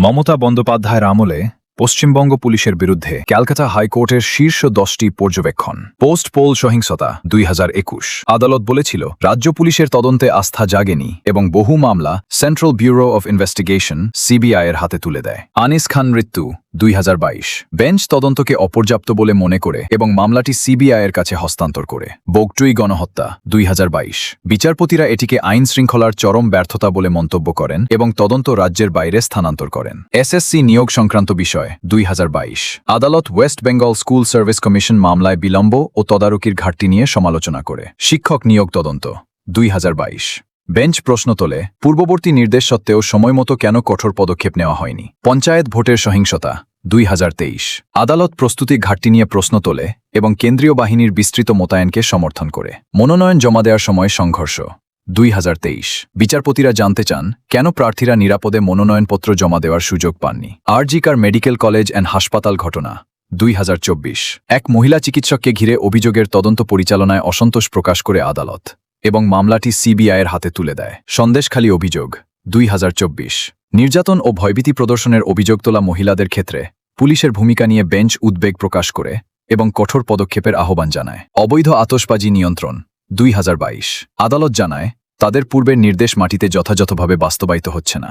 মমতা বন্দ্যোপাধ্যায়ের আমলে পশ্চিমবঙ্গ পুলিশের বিরুদ্ধে ক্যালকাটা হাইকোর্টের শীর্ষ 10টি পর্যবেক্ষণ পোস্ট পোল সহিংসতা 2021 আদালত বলেছিল রাজ্য পুলিশের তদন্তে আস্থা জাগেনি এবং বহু মামলা central bureau of investigation CBI এর হাতে তুলে দেয়। আনিস খান মৃত্যু 2022 বেঞ্চ তদন্তকে অপর্যাপ্ত বলে মনে করে এবং মামলাটি সিবিআই এর কাছে হস্তান্তর করে। বগটুই গণহত্যা 2022 বিচারপতিরা এটিকে আইন শৃঙ্খলার চরম ব্যর্থতা বলে মন্তব্য করেন এবং তদন্ত রাজ্যের বাইরে স্থানান্তর করেন। এসএসসি নিয়োগ সংক্রান্ত বিষয় 2022 আদালত West Bengal school service commission মামলায় বিলম্ব ও তদারকির ঘাটতি নিয়ে সমালোচনা করে। শিক্ষক নিয়োগ তদন্ত 2022 বেঞ্চ প্রশ্ন তোলে পূর্ববর্তী নির্দেশ সত্ত্বেও সময়মতো কেন কঠোর পদক্ষেপ নেওয়া হয়নি। পঞ্চায়েত ভোটের সহিংসতা 2023 আদালত প্রস্তুতি ঘাটতি নিয়ে প্রশ্ন তোলে এবং কেন্দ্রীয় বাহিনীর বিস্তৃত মোতায়েনকে সমর্থন করে। মনোনয়ন জমা দেওয়ার সময় সংঘর্ষ 2023 বিচারপতিরা জানতে চান কেন প্রার্থীরা নিরাপদে মনোনয়নপত্র জমা দেওয়ার সুযোগ পাননি। আরজিকার মেডিকেল কলেজ অ্যান্ড হাসপাতাল ঘটনা 2024 এক মহিলা চিকিৎসককে ঘিরে অভিযোগের তদন্ত পরিচালনায় অসন্তোষ প্রকাশ করে আদালত এবং মামলাটি সিবিআইয়ের হাতে তুলে দেয়। সন্দেশখালী অভিযোগ 2024 নির্যাতন ও ভয়ভীতি প্রদর্শনের অভিযোগ তোলা মহিলাদের ক্ষেত্রে পুলিশের ভূমিকা নিয়ে বেঞ্চ উদ্বেগ প্রকাশ করে এবং কঠোর পদক্ষেপের আহ্বান জানায়। অবৈধ আতশবাজি নিয়ন্ত্রণ 2022 আদালত জানায় তাদের পূর্বের নির্দেশ মাটিতে যথাযথভাবে বাস্তবায়িত হচ্ছে না।